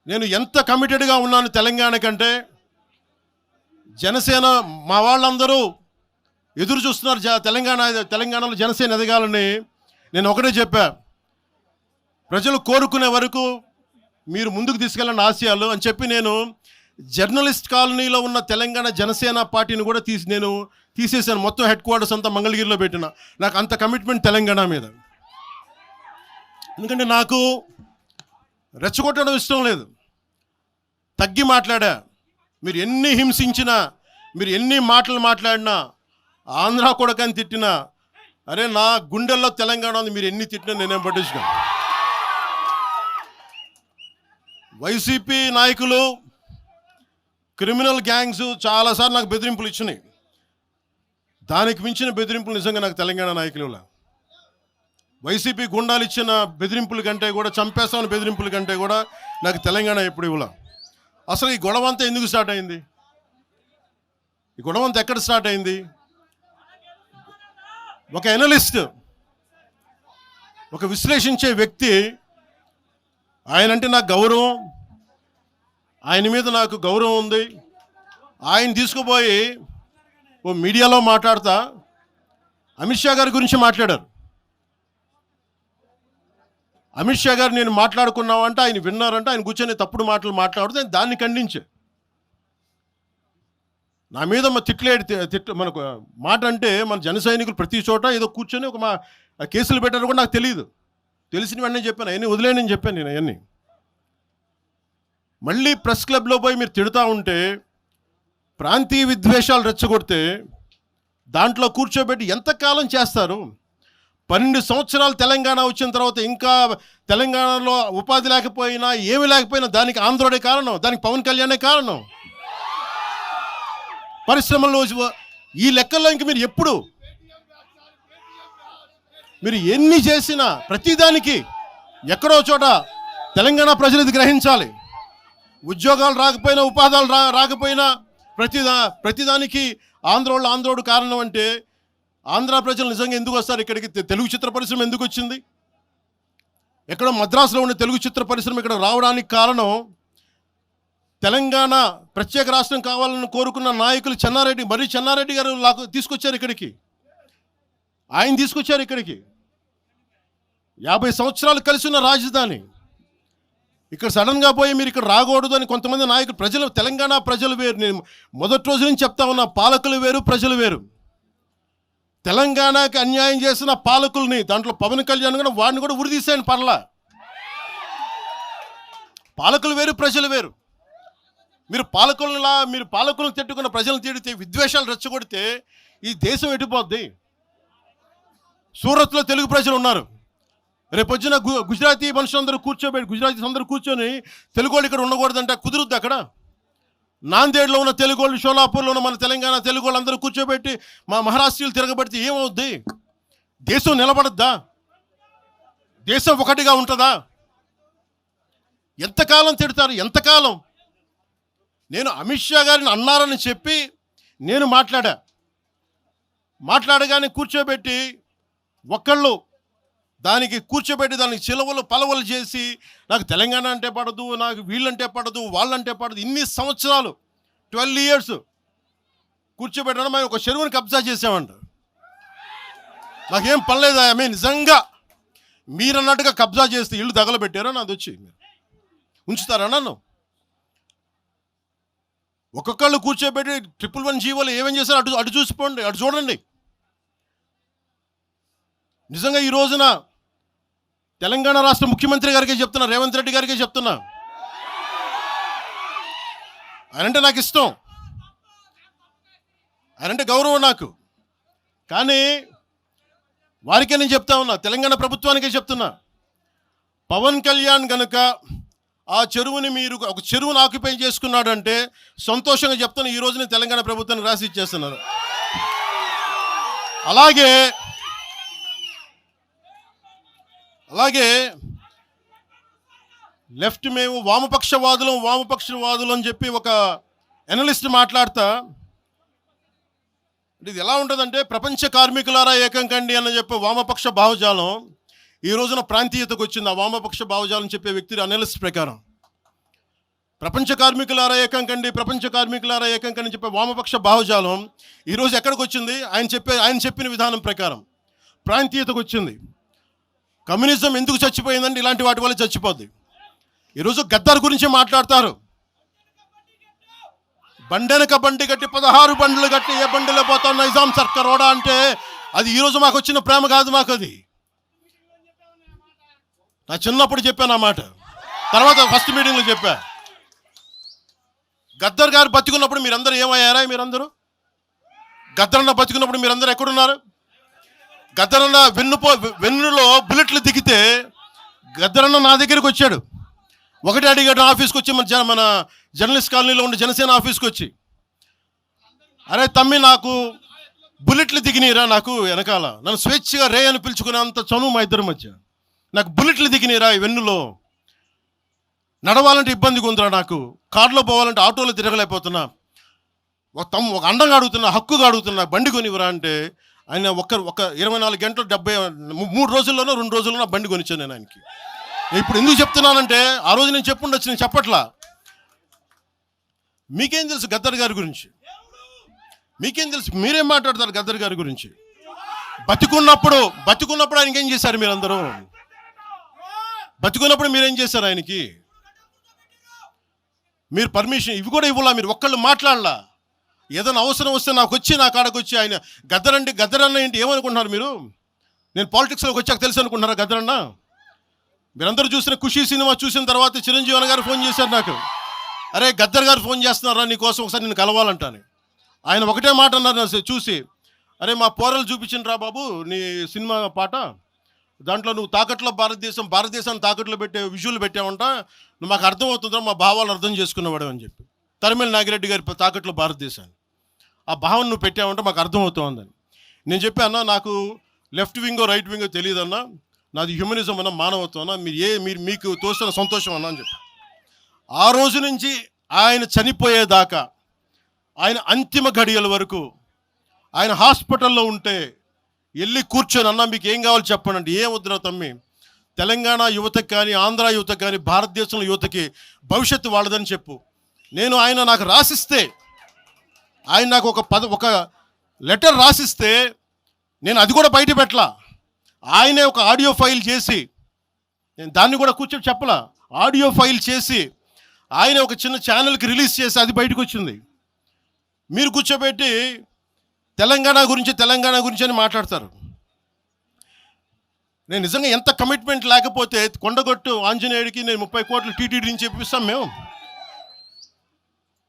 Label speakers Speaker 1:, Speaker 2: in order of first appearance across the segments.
Speaker 1: నేను ఎంత కమిటెడ్గా ఉన్నాను తెలంగాణ కంటే, జనసేన మా వాళ్ళందరూ ఎదురు చూస్తున్నారు తెలంగాణలో జనసేన ఎదగాలని. నేను ఒకటే చెప్పా, ప్రజలు కోరుకునే వరకు మీరు ముందుకు తీసుకెళ్ళండి ఆశయాలు అని చెప్పి నేను జర్నలిస్ట్ కాలనీలో ఉన్న తెలంగాణ జనసేన పార్టీని కూడా నేను తీసేసాను. మొత్తం హెడ్ క్వార్టర్స్ అంతా మంగళగిరిలో పెట్టిన. నాకు అంత కమిట్మెంట్ తెలంగాణ మీద. ఎందుకంటే నాకు రెచ్చగొట్టడం ఇష్టం లేదు. తగ్గి మాట్లాడా. మీరు ఎన్ని హింసించినా, మీరు ఎన్ని మాటలు మాట్లాడినా, ఆంధ్ర కొడకని తిట్టినా, అరే నా గుండెల్లో తెలంగాణ ఉంది, మీరు ఎన్ని తిట్టినా నేనేం పట్టించుకోను. వైసీపీ నాయకులు, క్రిమినల్ గ్యాంగ్స్ చాలాసార్లు నాకు బెదిరింపులు ఇచ్చినాయి. దానికి మించిన బెదిరింపులు నిజంగా నాకు తెలంగాణ నాయకులు. వైసీపీ గుండాలు ఇచ్చిన బెదిరింపుల కంటే కూడా, చంపేస్తామని బెదిరింపుల కంటే కూడా నాకు తెలంగాణ ఎప్పుడు ఇవ్వాల. అసలు ఈ గొడవ అంతా ఎందుకు స్టార్ట్ అయింది? ఈ గొడవ అంతా ఎక్కడ స్టార్ట్ అయింది? ఒక ఎనలిస్ట్, ఒక విశ్లేషించే వ్యక్తి, ఆయనంటే నాకు గౌరవం, ఆయన మీద నాకు గౌరవం ఉంది. ఆయన తీసుకుపోయి ఓ మీడియాలో మాట్లాడతా అమిత్ షా గారి గురించి మాట్లాడారు. అమిత్ షా గారు నేను మాట్లాడుకున్నామంటే ఆయన విన్నారంటే, ఆయన కూర్చొని తప్పుడు మాటలు మాట్లాడితే దాన్ని ఖండించే. నా మీద మనకు మాట అంటే మన జన సైనికులు ప్రతి చోట ఏదో కూర్చొని ఒక కేసులు పెట్టారు కూడా నాకు తెలియదు. తెలిసిన వెంటనే చెప్పాను, అవన్నీ వదిలేనని చెప్పాను నేను. అవన్నీ మళ్ళీ ప్రెస్ క్లబ్లో పోయి మీరు తిడుతూ ఉంటే, ప్రాంతీయ విద్వేషాలు రెచ్చగొడితే దాంట్లో కూర్చోబెట్టి ఎంతకాలం చేస్తారు? 12 సంవత్సరాలు తెలంగాణ వచ్చిన తర్వాత ఇంకా తెలంగాణలో ఉపాధి లేకపోయినా, ఏమి లేకపోయినా దానికి ఆంధ్రుడే కారణం, దానికి పవన్ కళ్యాణే కారణం. పరిశ్రమల్లో ఈ లెక్కల్లో ఇంక మీరు ఎన్ని చేసినా ప్రతిదానికి ఎక్కడో చోట తెలంగాణ ప్రజలు ఇది గ్రహించాలి. ఉద్యోగాలు రాకపోయినా, ఉపాధాలు రాకపోయినా ప్రతిదానికి ఆంధ్రోడు కారణం అంటే, ఆంధ్ర ప్రజలు నిజంగా ఎందుకు వస్తారు ఇక్కడికి? తెలుగు చిత్ర పరిశ్రమ ఎందుకు వచ్చింది? ఎక్కడో మద్రాసులో ఉన్న తెలుగు చిత్ర పరిశ్రమ ఇక్కడ రావడానికి కారణం, తెలంగాణ ప్రత్యేక రాష్ట్రం కావాలని కోరుకున్న నాయకులు చెన్నారెడ్డి గారు తీసుకొచ్చారు ఇక్కడికి. ఆయన తీసుకొచ్చారు ఇక్కడికి. 50 సంవత్సరాలు కలిసి ఉన్న రాజధాని ఇక్కడ సడన్గా పోయి మీరు ఇక్కడ రాకూడదు అని కొంతమంది నాయకులు, తెలంగాణ ప్రజలు వేరు. నేను మొదటి రోజు నుంచి చెప్తా ఉన్నా, పాలకులు వేరు, ప్రజలు వేరు. తెలంగాణకి అన్యాయం చేసిన పాలకుల్ని, దాంట్లో పవన్ కళ్యాణ్ కూడా, వాడిని కూడా ఉరిదీసాను పర్లా. పాలకులు వేరు, ప్రజలు వేరు. మీరు పాలకులను తిట్టుకున్న ప్రజలను తిడితే, విద్వేషాలు రెచ్చగొడితే ఈ దేశం ఎటుపోద్ది? సూరత్లో తెలుగు ప్రజలు ఉన్నారు. రేపొచ్చిన గుజరాతీ మనుషులందరూ గుజరాతీస్ అందరూ కూర్చొని తెలుగు వాళ్ళు ఇక్కడ ఉండకూడదంటే కుదురుద్ది అక్కడ? నాందేడ్లో ఉన్న తెలుగు వాళ్ళు, షోలాపూర్లో ఉన్న మన తెలంగాణ తెలుగు వాళ్ళు అందరూ కూర్చోబెట్టి మా మహారాష్ట్రీయులు తిరగబెడితే ఏమవుద్ది? దేశం నిలబడద్దా? దేశం ఒకటిగా ఉంటుందా? ఎంతకాలం తిడతారు? ఎంతకాలం? నేను అమిత్ షా గారిని అన్నారని చెప్పి నేను మాట్లాడగానే కూర్చోబెట్టి ఒకళ్ళు దానికి చిలవలు పలవలు చేసి, నాకు తెలంగాణ అంటే పడదు, నాకు వీళ్ళంటే పడదు, వాళ్ళంటే పడదు, ఇన్ని సంవత్సరాలు 12 years కూర్చోబెట్టడం. మేము ఒక చెరువుని కబ్జా చేసామంట. నాకేం పనిలేదా? నిజంగా మీరన్నట్టుగా కబ్జా చేస్తే ఇల్లు తగలబెట్టారా? నాది వచ్చి ఉంచుతారా నన్ను? ఒక్కొక్కళ్ళు కూర్చోబెట్టి 111 జీవోలు ఏమేం చేశారు అటు చూసిపోండి, అటు చూడండి. నిజంగా ఈ రోజున తెలంగాణ రాష్ట్ర ముఖ్యమంత్రి గారికే చెప్తున్నా, రేవంత్ రెడ్డి గారికే చెప్తున్నా, ఆయనంటే నాకు ఇష్టం, ఆయనంటే గౌరవం నాకు. కానీ వారికే నేను చెప్తా ఉన్నా, తెలంగాణ ప్రభుత్వానికే చెప్తున్నా, పవన్ కళ్యాణ్ కనుక ఆ చెరువుని ఒక చెరువును ఆక్యుపై చేసుకున్నాడంటే సంతోషంగా చెప్తాను, ఈ రోజున తెలంగాణ ప్రభుత్వానికి రాసి ఇచ్చేస్తున్నారు. అలాగే లెఫ్ట్ మేము వామపక్షవాదులు అని చెప్పి ఒక ఎనలిస్ట్ మాట్లాడతా, ఇది ఎలా ఉంటుందంటే, ప్రపంచ కార్మికులారా ఏకం కండి అని చెప్పే వామపక్ష భావజాలం ఈ రోజున ప్రాంతీయతకు వచ్చింది. ఆ వామపక్ష భావజాలం చెప్పే వ్యక్తి అనలిస్ట్ ప్రకారం ప్రపంచ కార్మికులారా ఏకం కండి, ప్రపంచ కార్మికులారా ఏకం కండి చెప్పే వామపక్ష భావజాలం ఈరోజు ఎక్కడికి వచ్చింది? ఆయన చెప్పిన విధానం ప్రకారం ప్రాంతీయతకు వచ్చింది. కమ్యూనిజం ఎందుకు చచ్చిపోయిందంటే ఇలాంటి వాటి వల్ల చచ్చిపోద్ది. ఈరోజు గద్దర్ గురించి మాట్లాడతారు. బండెనక బండి కట్టి 16 బండ్లు కట్టి ఏ బండిలో పోతాం నైజాం సర్కార్ ఓడా అంటే అది ఈరోజు మాకు వచ్చిన ప్రేమ కాదు. మాకు అది నా చిన్నప్పుడు చెప్పాను ఆ మాట, తర్వాత ఫస్ట్ మీటింగ్లో చెప్పా. గద్దర్ గారు బతికున్నప్పుడు మీరందరూ ఏమయ్యారా? మీరందరూ గద్దరన్న బతికున్నప్పుడు మీరందరూ ఎక్కడున్నారు? గద్దరన్న వెన్నులో బుల్లెట్లు దిగితే గద్దరన్న నా దగ్గరికి వచ్చాడు. ఒకటి అడిగాడు ఆఫీస్కి వచ్చి, మన జర్నలిస్ట్ కాలనీలో ఉండే జనసేన ఆఫీస్కి వచ్చి, అరే తమ్మి నాకు బుల్లెట్లు దిగినీరా, నాకు వెనకాల నన్ను స్వేచ్ఛగా రే అని పిలుచుకునే అంత చనువు మా ఇద్దరి మధ్య, నాకు బుల్లెట్లు దిగినీరా ఈ వెన్నులో, నడవాలంటే ఇబ్బందిగా ఉందిరా, నాకు కార్లో పోవాలంటే ఆటోలో తిరగలేకపోతున్నా, ఒక అండంగా అడుగుతున్నా, హక్కుగా అడుగుతున్నా, బండి కొనివ్వరా అంటే ఆయన ఒక 24 గంటలు 3 రోజుల్లోనో 2 రోజుల్లోనో బండి కొనిచ్చాను నేను ఆయనకి. ఇప్పుడు ఎందుకు చెప్తున్నానంటే ఆ రోజు నేను చెప్పుండొచ్చు, నేను చెప్పట్లా. మీకేం తెలుసు గద్దర్ గారి గురించి? మీకేం తెలుసు? మీరేం మాట్లాడతారు గద్దర్ గారి గురించి? బతికున్నప్పుడు ఆయనకి ఏం చేశారు? మీరందరూ బతికున్నప్పుడు మీరేం చేశారు ఆయనకి? మీరు పర్మిషన్ ఇవి కూడా ఇవ్వాలా? మీరు ఒక్కళ్ళు మాట్లాడలా? ఏదైనా అవసరం వస్తే నాకు వచ్చి నా కాడకు వచ్చి ఆయన గద్దర్ అన్న ఏంటి ఏమనుకుంటున్నారు మీరు? నేను పాలిటిక్స్లోకి వచ్చాక తెలుసు అనుకుంటున్నారా గద్దర్ అన్న? మీరందరూ చూసిన ఖుషీ సినిమా చూసిన తర్వాత చిరంజీవి గారు ఫోన్ చేశారు నాకు, అరే గద్దర్ గారు ఫోన్ చేస్తున్నారా నీకోసం, ఒకసారి నేను కలవాలంటాను. ఆయన ఒకటే మాట అన్నారు చూసి, అరే మా పోరలు చూపించిన బాబు నీ సినిమా పాట, దాంట్లో నువ్వు భారతదేశాన్ని తాకట్లో పెట్టే విజువల్ పెట్టావంట, నువ్వు మాకు అర్థమవుతుందా, మా భావాలు అర్థం చేసుకున్నవాడు అని చెప్పి. తరిమేల నాగిరెడ్డి గారి తాకట్లో భారతదేశాన్ని ఆ భావన నువ్వు పెట్టావంటే మాకు అర్థమవుతుందని నేను చెప్పాను. నాకు లెఫ్ట్ వింగో రైట్ వింగో తెలియదన్నా, నాది హ్యూమనిజం అన్న, మానవత్వం అన్న, మీరు మీకు తోసిన సంతోషం అన్నా అని చెప్పి. ఆ రోజు నుంచి ఆయన చనిపోయేదాకా, ఆయన అంతిమ గడియల వరకు ఆయన హాస్పిటల్లో ఉంటే వెళ్ళి కూర్చొని, అన్నా మీకు ఏం కావాలి చెప్పండి అంటే, ఏం వద్దురా తమ్మి, తెలంగాణ యువతకి కానీ ఆంధ్ర యువతకి కానీ భారతదేశంలో యువతకి భవిష్యత్తు వాళ్ళదని చెప్పు. ఆయన నాకు రాసిస్తే, ఆయన నాకు ఒక లెటర్ రాసిస్తే నేను అది కూడా బయట పెట్టలా. ఆయనే ఒక ఆడియో ఫైల్ చేసి, నేను దాన్ని కూడా కూర్చొని చెప్పలా, ఆడియో ఫైల్ చేసి ఆయన ఒక చిన్న ఛానల్కి రిలీజ్ చేసి అది బయటకు వచ్చింది. మీరు కూర్చోబెట్టి తెలంగాణ గురించి అని మాట్లాడతారు. నేను నిజంగా ఎంత కమిట్మెంట్ లేకపోతే కొండగొట్టు ఆంజనేయుడికి నేను 30 కోట్లు టీటీడీ నుంచి చెప్పిస్తాం. మేము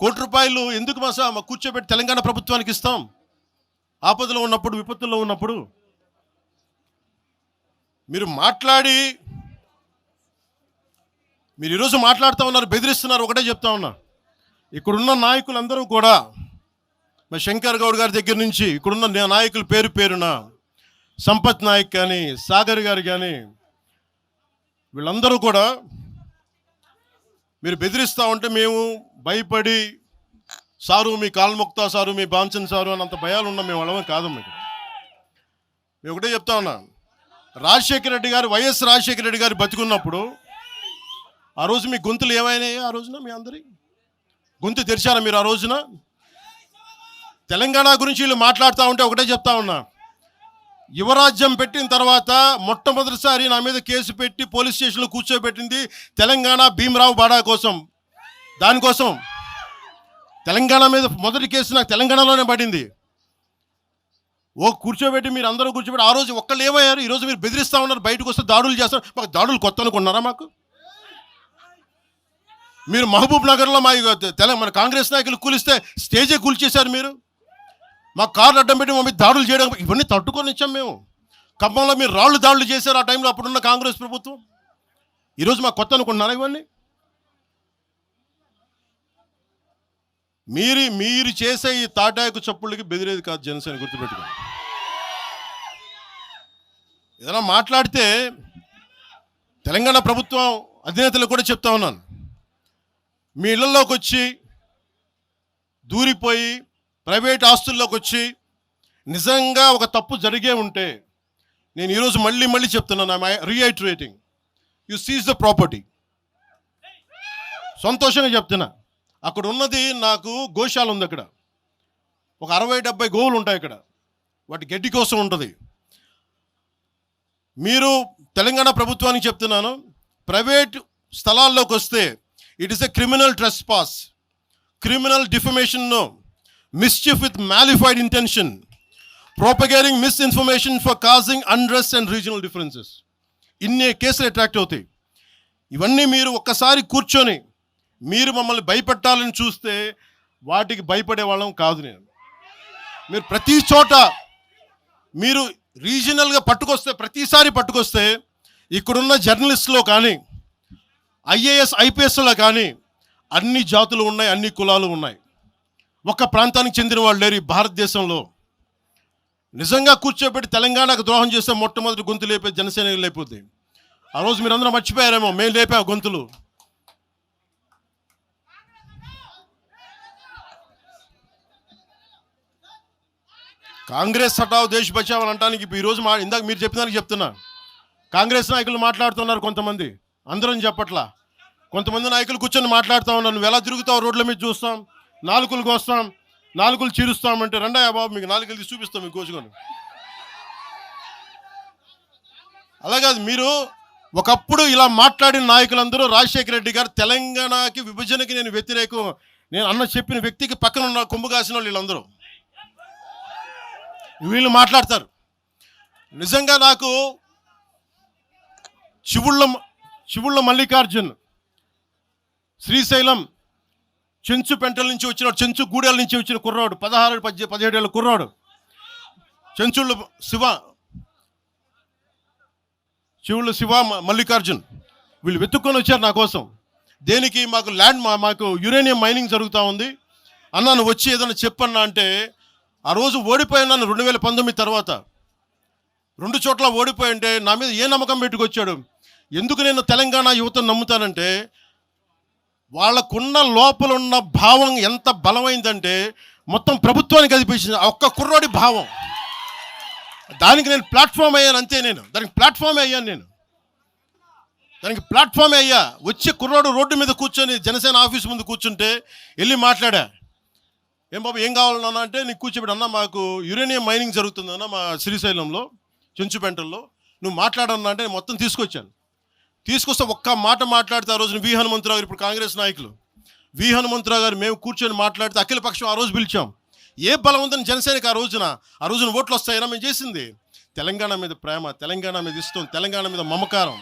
Speaker 1: ₹1 ఎందుకు మా కూర్చోబెట్టి తెలంగాణ ప్రభుత్వానికి ఇస్తాం? ఆపదలో ఉన్నప్పుడు, విపత్తుల్లో ఉన్నప్పుడు మీరు మాట్లాడి, మీరు ఈరోజు మాట్లాడుతూ ఉన్నారు, బెదిరిస్తున్నారు. ఒకటే చెప్తా ఉన్నా, ఇక్కడున్న నాయకులందరూ కూడా, మా శంకర్ గౌడ్ గారి దగ్గర నుంచి ఇక్కడున్న నాయకులు పేరున సంపత్ నాయక్ కానీ, సాగర్ గారు కానీ, వీళ్ళందరూ కూడా మీరు బెదిరిస్తూ ఉంటే మేము భయపడి, సారు మీ కాల్ముక్తా సారు, మీ బాంచన్ సారు అని అంత భయాలు ఉన్నాం. మేము వాళ్ళమే కాదమ్మా. ఇక్కడ మేము ఒకటే చెప్తా ఉన్నా, వైఎస్ రాజశేఖర రెడ్డి గారు బతికున్నప్పుడు ఆ రోజు మీ గొంతులు ఏమైనాయి? ఆ రోజున మీ అందరి గొంతు తెరిచారా మీరు? ఆ రోజున తెలంగాణ గురించి వీళ్ళు మాట్లాడుతూ ఉంటే ఒకటే చెప్తా ఉన్నా, యువరాజ్యం పెట్టిన తర్వాత మొట్టమొదటిసారి నా మీద కేసు పెట్టి పోలీస్ స్టేషన్లో కూర్చోబెట్టింది తెలంగాణ భీమరావు బాడా కోసం. దానికోసం తెలంగాణ మీద మొదటి కేసు నాకు తెలంగాణలోనే పడింది. కూర్చోబెట్టి మీరు అందరూ కూర్చోబెట్టి ఆ రోజు ఒక్కళ్ళు ఏమయ్యారు? ఈరోజు మీరు బెదిరిస్తూ ఉన్నారు, బయటకు వస్తే దాడులు చేస్తారు. మాకు దాడులు కొత్త అనుకున్నారా? మాకు మీరు మహబూబ్ నగర్లో మన కాంగ్రెస్ నాయకులు కూలిస్తే స్టేజే కూల్చేశారు. మీరు మా కార్లు అడ్డం పెట్టి మా మీద దాడులు చేయడం, ఇవన్నీ తట్టుకొని ఇచ్చాం మేము. ఖమ్మంలో మీరు దాడులు చేశారు ఆ టైంలో, అప్పుడున్న కాంగ్రెస్ ప్రభుత్వం. ఈరోజు మాకు కొత్త అనుకుంటున్నారా ఇవన్నీ? మీరు చేసే ఈ తాటాకు చప్పుళ్ళకి బెదిరేది కాదు జనసేన, గుర్తుపెట్టుకోండి. ఏదైనా మాట్లాడితే తెలంగాణ ప్రభుత్వం అధినేతలు కూడా చెప్తా ఉన్నాను, మీ ఇళ్లలోకి వచ్చి దూరిపోయి ప్రైవేట్ ఆస్తుల్లోకి వచ్చి నిజంగా ఒక తప్పు జరిగే ఉంటే, నేను ఈరోజు మళ్ళీ చెప్తున్నాను, I'm reiterating, you seize the property. సంతోషంగా చెప్తున్నా. అక్కడ ఉన్నది నాకు గోశాల ఉంది. అక్కడ ఒక 60-70 గోవులు ఉంటాయి. అక్కడ వాటి గడ్డి కోసం ఉంటుంది. మీరు తెలంగాణ ప్రభుత్వానికి చెప్తున్నాను, ప్రైవేట్ స్థలాల్లోకి వస్తే it is a criminal trespass, criminal defamation, mischief with mala fide intention, propagating misinformation for causing unrest and regional differences. ఇన్ని కేసులు అట్రాక్ట్ అవుతాయి. ఇవన్నీ మీరు ఒక్కసారి కూర్చొని మీరు మమ్మల్ని భయపెట్టాలని చూస్తే వాటికి భయపడే వాళ్ళం కాదు. మీరు ప్రతి చోట మీరు రీజనల్గా ప్రతిసారి పట్టుకొస్తే ఇక్కడున్న జర్నలిస్టులో కానీ ఐఏఎస్ ఐపీఎస్లో కానీ అన్ని జాతులు ఉన్నాయి, అన్ని కులాలు ఉన్నాయి. ఒక్క ప్రాంతానికి చెందిన వాళ్ళు లేరు ఈ భారతదేశంలో. నిజంగా కూర్చోబెట్టి తెలంగాణకు ద్రోహం చేస్తే మొట్టమొదటి గొంతు లేపే జనసేన లేకపోతే. ఆ రోజు మీరు అందరూ మర్చిపోయారేమో, మేము లేపా గొంతులు. కాంగ్రెస్ హటావ్ దేశ్ బచావ్ అని అంటానికి ఈరోజు ఇందాక మీరు చెప్పినానికి చెప్తున్నా. కాంగ్రెస్ నాయకులు మాట్లాడుతున్నారు కొంతమంది, అందరం చెప్పట్లా. కొంతమంది నాయకులు కూర్చొని మాట్లాడుతూ ఉన్నారు, నువ్వు ఎలా తిరుగుతావు, రోడ్ల మీద చూస్తాం, నాలుకలకు వస్తాం, నాలుకలు చీరుస్తామంటే రండయ్యా బాబు మీకు నాలుకలు తీసి చూపిస్తాం మీకు కోసుకొని. అలాగే మీరు ఒకప్పుడు ఇలా మాట్లాడిన నాయకులందరూ రాజశేఖర రెడ్డి గారు తెలంగాణకి విభజనకి నేను వ్యతిరేకం నేను అన్న చెప్పిన వ్యక్తికి పక్కన ఉన్న కొమ్ము కాసిన వాళ్ళు వీళ్ళందరూ మాట్లాడతారు. నిజంగా నాకు చివుళ్ళ మల్లికార్జున్ శ్రీశైలం చెంచు పెంటల నుంచి వచ్చిన చెంచు గూడెల నుంచి వచ్చిన కుర్రాడు, 16-17 ఏళ్ళ కుర్రాడు, చివుళ్ళ శివ మల్లికార్జున్ వీళ్ళు వెతుక్కొని వచ్చారు నా కోసం. దేనికి? మాకు యురేనియం మైనింగ్ జరుగుతూ ఉంది అన్న, నువ్వు వచ్చి ఏదైనా చెప్పన్నా అంటే ఆ రోజు ఓడిపోయినాను 2019 తర్వాత 2 చోట్ల ఓడిపోయి అంటే నా మీద ఏ నమ్మకం పెట్టుకొచ్చాడు. ఎందుకు నేను తెలంగాణ యువతను నమ్ముతానంటే వాళ్ళకున్న లోపల ఉన్న భావం ఎంత బలమైందంటే మొత్తం ప్రభుత్వానికి అదిపించింది ఒక్క కుర్రోడి భావం. దానికి నేను ప్లాట్ఫామ్ అయ్యాను అంతే. దానికి ప్లాట్ఫామే అయ్యా. వచ్చే కుర్రోడు రోడ్డు మీద కూర్చొని జనసేన ఆఫీస్ ముందు కూర్చుంటే వెళ్ళి మాట్లాడా, ఏం బాబు ఏం కావాలన్నా అంటే నీకు కూర్చోబెట్టి అన్న మాకు యురేనియం మైనింగ్ జరుగుతుందన్న మా శ్రీశైలంలో చెంచుపెంటల్లో, నువ్వు మాట్లాడన్నా అంటే మొత్తం తీసుకొస్తే ఒక్క మాట మాట్లాడితే ఆ రోజున వి హనుమంతరావు గారు, ఇప్పుడు కాంగ్రెస్ నాయకులు వి హనుమంతరావు గారు మేము కూర్చొని మాట్లాడితే అఖిల పక్షం ఆ రోజు పిలిచాం. ఏ బలం ఉందని జనసేనకి ఆ రోజున ఓట్లు వస్తాయన్నా మేము చేసింది తెలంగాణ మీద ప్రేమ, తెలంగాణ మీద ఇష్టం, తెలంగాణ మీద మమకారం.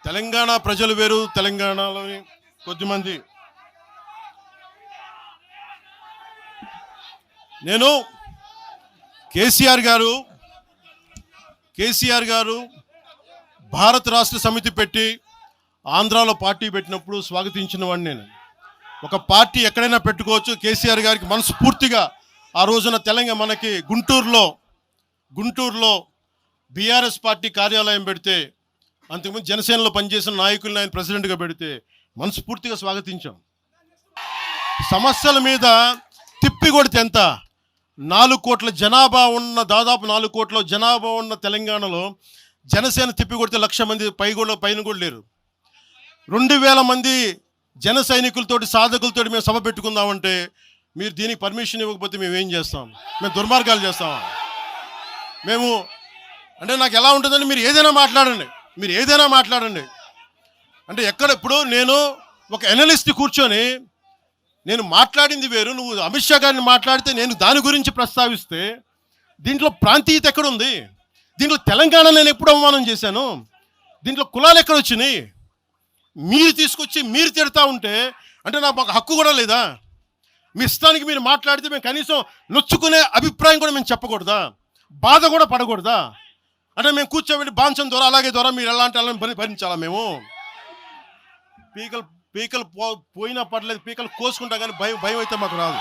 Speaker 1: తెలంగాణ ప్రజలు వేరు, తెలంగాణలోని కొద్దిమంది. నేను కేసీఆర్ గారు భారత రాష్ట్ర సమితి పెట్టి ఆంధ్రాలో పార్టీ పెట్టినప్పుడు స్వాగతించిన వాడిని నేను. ఒక పార్టీ ఎక్కడైనా పెట్టుకోవచ్చు. కేసీఆర్ గారికి మనస్ఫూర్తిగా ఆ రోజున మనకి గుంటూరులో బీఆర్ఎస్ పార్టీ కార్యాలయం పెడితే, అంతకుముందు జనసేనలో పనిచేసిన నాయకులను ఆయన ప్రెసిడెంట్గా పెడితే మనస్ఫూర్తిగా స్వాగతించాం. సమస్యల మీద తిప్పి కొడితే ఎంత, 4 కోట్ల జనాభా ఉన్న, దాదాపు 4 కోట్ల జనాభా ఉన్న తెలంగాణలో జనసేన తిప్పి కొడితే 1,00,000 మంది పైన కూడా లేరు. 2,000 మంది జన సైనికులతోటి సాధకులతోటి మేము సభ పెట్టుకుందామంటే మీరు దీనికి పర్మిషన్ ఇవ్వకపోతే మేము ఏం చేస్తాం? మేము దుర్మార్గాలు చేస్తామా? మేము అంటే నాకు ఎలా ఉంటుందంటే మీరు ఏదైనా మాట్లాడండి అంటే ఇప్పుడు నేను ఒక ఎనలిస్ట్ కూర్చొని నేను మాట్లాడింది వేరు, నువ్వు అమిత్ షా గారిని మాట్లాడితే నేను దాని గురించి ప్రస్తావిస్తే దీంట్లో ప్రాంతీయత ఎక్కడుంది? దీంట్లో తెలంగాణ నేను ఎప్పుడు అవమానం చేశాను? దీంట్లో కులాలు ఎక్కడొచ్చినాయి? మీరు తీసుకొచ్చి మీరు తిడతా ఉంటే అంటే నాకు మాకు హక్కు కూడా లేదా? మీ ఇష్టానికి మీరు మాట్లాడితే మేము కనీసం నొచ్చుకునే అభిప్రాయం కూడా మేము చెప్పకూడదా? బాధ కూడా పడకూడదా? అంటే మేము కూర్చోబెట్టి బాంచం ద్వారా అలాగే ద్వారా మీరు ఎలాంటి వాళ్ళని భరించాలా? మేము పీకలు పోయినా పర్లేదు, పీకలు కోసుకుంటా కానీ భయం అయితే మాకు రాదు.